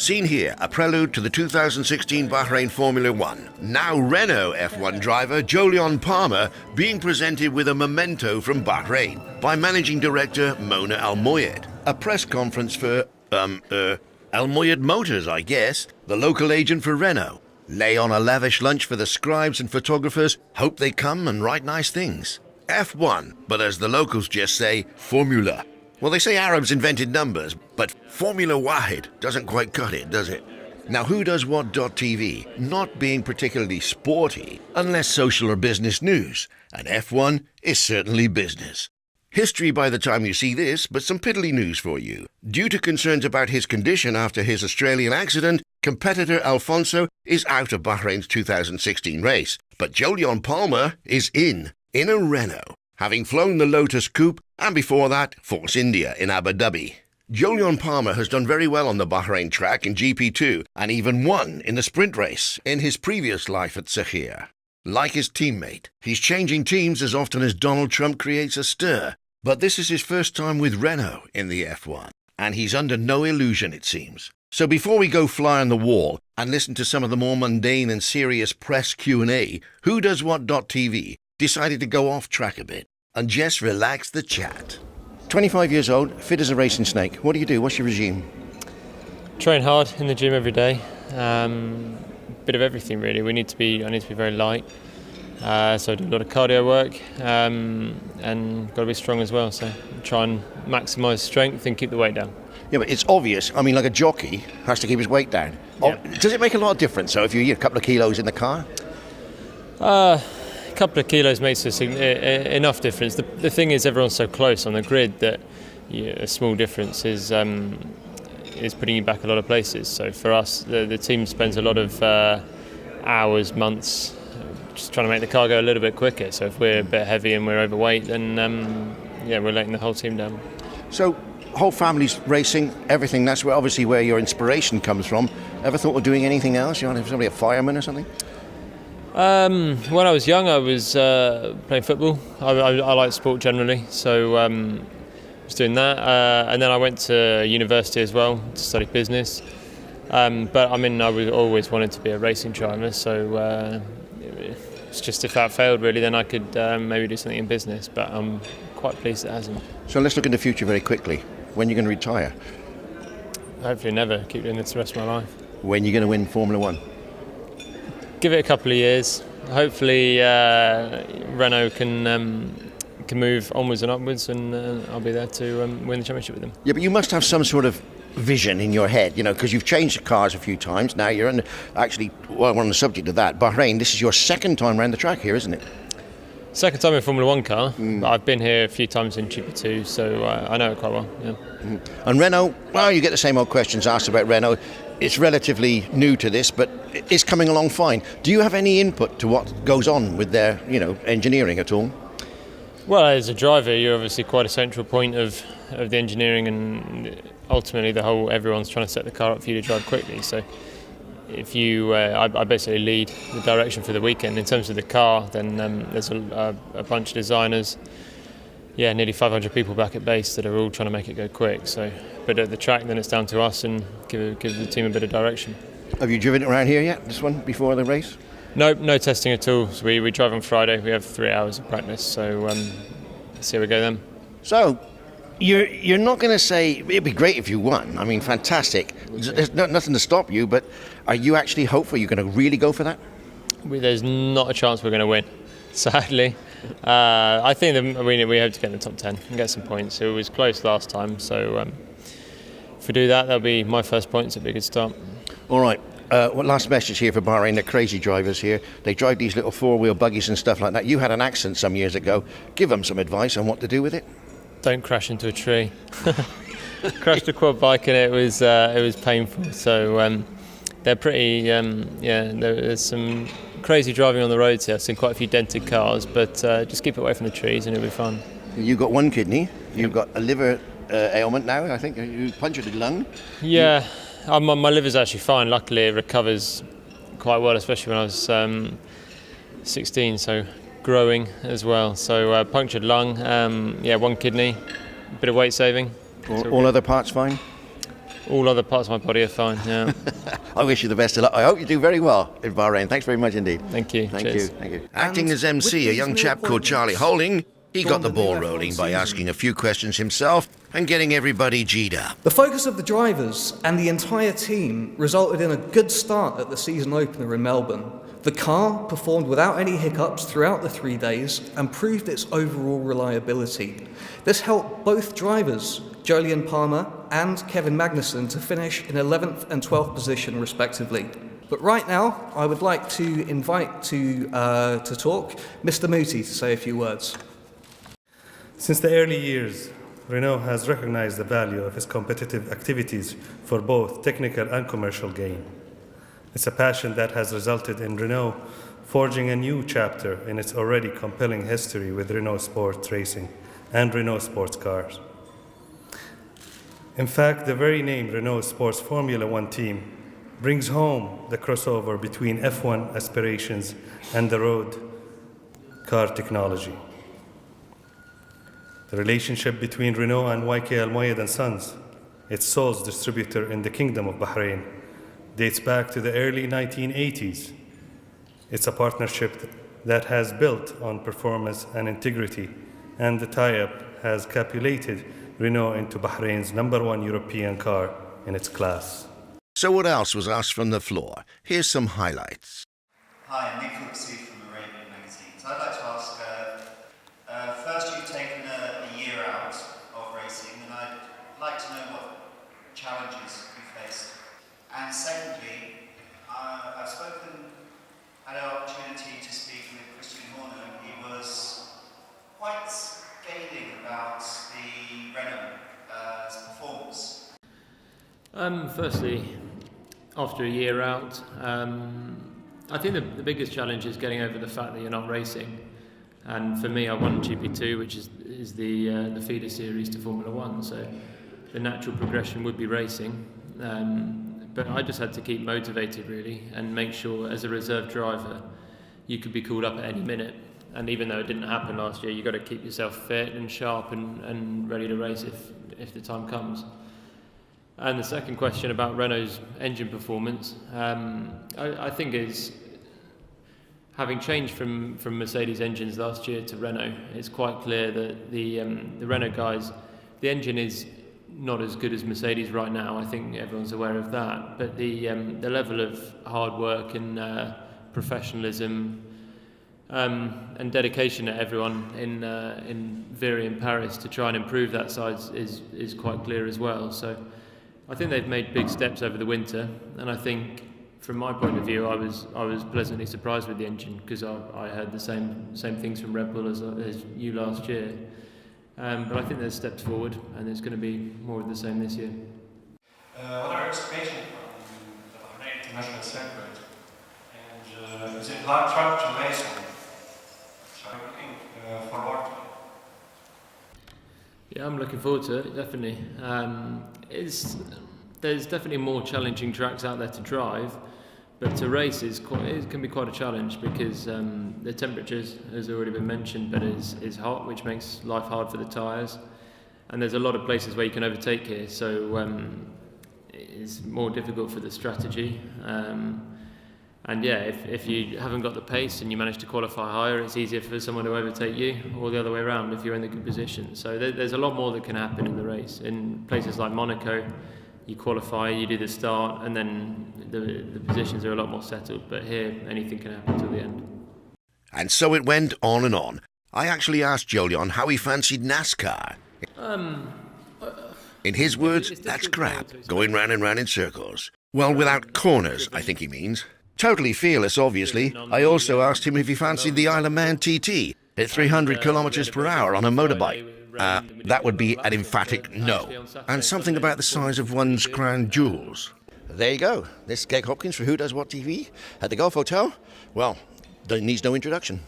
Seen here, a prelude to the 2016 Bahrain Formula One. Now Renault F1 driver Jolyon Palmer being presented with a memento from Bahrain by managing director Mona Almoayyed. A press conference for, Almoayyed Motors, I guess, the local agent for Renault. Lay on a lavish lunch for the scribes and photographers, hope they come and write nice things. F1, but as the locals just say, Formula. Well, they say Arabs invented numbers, but Formula Wahid doesn't quite cut it, does it? Now, who does what.tv, not being particularly sporty, unless social or business news, and F1 is certainly business. History by the time you see this, but some piddly news for you. Due to concerns about his condition after his Australian accident, competitor Alfonso is out of Bahrain's 2016 race, but Jolyon Palmer is in a Renault, having flown the Lotus coupe and before that, Force India in Abu Dhabi. Jolyon Palmer has done very well on the Bahrain track in GP2 and even won in the sprint race in his previous life at Sakhir. Like his teammate, he's changing teams as often as Donald Trump creates a stir, but this is his first time with Renault in the F1, and he's under no illusion, it seems. So before we go fly on the wall and listen to some of the more mundane and serious press Q&A, Who Does What.tv decided to go off track a bit and just relax the chat. 25 years old, fit as a racing snake. What do you do? What's your regime? Train hard in the gym every day. Bit of everything really. I need to be very light. So I do a lot of cardio work and got to be strong as well. So try and maximise strength and keep the weight down. Yeah, but it's obvious. I mean, like a jockey has to keep his weight down. Yeah. Does it make a lot of difference? So if you're a couple of kilos in the car? A couple of kilos makes enough difference. The thing is, everyone's so close on the grid that a small difference is putting you back a lot of places. So for us, the team spends a lot of hours, months, just trying to make the car go a little bit quicker. So if we're a bit heavy and we're overweight, then we're letting the whole team down. So whole family's racing, everything. That's obviously where your inspiration comes from. Ever thought of doing anything else? You want to have somebody a fireman or something? When I was young, I was playing football. I like sport generally, so I was doing that. And then I went to university as well to study business. But I mean, I always wanted to be a racing driver, so it's just if that failed, really, then I could maybe do something in business. But I'm quite pleased it hasn't. So let's look in the future very quickly. When are you going to retire? Hopefully never. Keep doing this the rest of my life. When are you going to win Formula One? Give it a couple of years. Hopefully Renault can move onwards and upwards, and I'll be there to win the championship with them. Yeah, but you must have some sort of vision in your head, because you've changed cars a few times. Now you're we're on the subject of that. Bahrain, this is your second time around the track here, isn't it? Second time in Formula One car, but I've been here a few times in GP2, so I know it quite well. Yeah. And Renault, well, you get the same old questions asked about Renault. It's relatively new to this, but it's coming along fine. Do you have any input to what goes on with their, engineering at all? Well, as a driver, you're obviously quite a central point of the engineering, and ultimately everyone's trying to set the car up for you to drive quickly. So if I basically lead the direction for the weekend. In terms of the car, then there's a bunch of designers, nearly 500 people back at base that are all trying to make it go quick. So, but at the track, then it's down to us and give the team a bit of direction. Have you driven it around here yet, this one, before the race? No testing at all. So we drive on Friday. We have 3 hours of practice. So let's see how we go then. So you're not going to say it'd be great if you won. I mean, fantastic. There's nothing to stop you. But are you actually hopeful you're going to really go for that? There's not a chance we're going to win, sadly. I think we hope to get in the top 10 and get some points. It was close last time, so if we do that, that'll be my first points. It'll be a good start. All right. Last message here for Bahrain. They're crazy drivers here. They drive these little four-wheel buggies and stuff like that. You had an accident some years ago. Give them some advice on what to do with it. Don't crash into a tree. Crashed a quad bike and it was painful. So they're pretty. There's some crazy driving on the roads here. I've seen quite a few dented cars, but just keep away from the trees and it'll be fun. You've got one kidney. You've got a liver ailment now. I think you punctured a lung. Yeah. My liver's actually fine. Luckily, it recovers quite well, especially when I was 16, so growing as well. So punctured lung, one kidney, a bit of weight saving. All other parts fine? All other parts of my body are fine, yeah. I wish you the best of luck. I hope you do very well in Bahrain. Thanks very much indeed. Thank you. Thank Cheers. you. Thank you. Acting as MC, a young chap called Charlie Holding, he got the ball rolling by asking a few questions himself and getting everybody G'd up. The focus of the drivers and the entire team resulted in a good start at the season opener in Melbourne. The car performed without any hiccups throughout the 3 days and proved its overall reliability. This helped both drivers, Jolyon Palmer and Kevin Magnussen, to finish in 11th and 12th position respectively. But right now, I would like to invite to talk Mr. Muti to say a few words. Since the early years, Renault has recognized the value of its competitive activities for both technical and commercial gain. It's a passion that has resulted in Renault forging a new chapter in its already compelling history with Renault Sport Racing and Renault Sports Cars. In fact, the very name Renault Sports Formula One team brings home the crossover between F1 aspirations and the road car technology. The relationship between Renault and YK Almoayyed Sons, its sole distributor in the Kingdom of Bahrain, dates back to the early 1980s. It's a partnership that has built on performance and integrity, and the tie-up has capitulated Renault into Bahrain's #1 European car in its class. So what else was asked from the floor? Here's some highlights. Hi, I'm Nick Points from Arabian magazine. So I'd like to ask, first you've taken a year out of racing, and I'd like to know what challenges you faced. And secondly, I've had an opportunity to speak with Christian Horner. He was quite scathing about the Renault's performance. Firstly, after a year out, I think the biggest challenge is getting over the fact that you're not racing. And for me, I won GP2, which is the feeder series to Formula One. So the natural progression would be racing. But I just had to keep motivated really and make sure as a reserve driver you could be called up at any minute. And even though it didn't happen last year, you've got to keep yourself fit and sharp and ready to race if the time comes. And the second question about Renault's engine performance, I think is having changed from Mercedes engines last year to Renault, it's quite clear that the Renault guys, the engine is not as good as Mercedes right now. I think everyone's aware of that. But the level of hard work and professionalism and dedication to everyone in Viry and Paris to try and improve that side is quite clear as well. So I think they've made big steps over the winter, and I think from my point of view, I was pleasantly surprised with the engine because I heard the same things from Red Bull as you last year. But I think there's steps forward, and there's going to be more of the same this year. What are your expectations from the Bahrain International Circuit? And is it hard track to race on? So I'm looking forward to it. Yeah, I'm looking forward to it, definitely. There's definitely more challenging tracks out there to drive, but to race it can be quite a challenge because the temperatures, as already been mentioned, but is hot, which makes life hard for the tyres. And there's a lot of places where you can overtake here, so it's more difficult for the strategy. And yeah, if you haven't got the pace and you manage to qualify higher, it's easier for someone to overtake you, or the other way around if you're in the good position. So there's a lot more that can happen in the race. In places like Monaco, you qualify, you do the start, and then the positions are a lot more settled. But here, anything can happen till the end. And so it went on and on. I actually asked Jolyon how he fancied NASCAR. In his words, that's crap, going round and round in circles. Well, without corners, I think he means. Totally fearless, obviously. I also asked him if he fancied the Isle of Man TT at 300 kilometres per hour on a motorbike. That would be an emphatic no. And something about the size of one's crown jewels. There you go. This is Greg Hopkins for Who Does What TV at the Golf Hotel. Well, needs no introduction.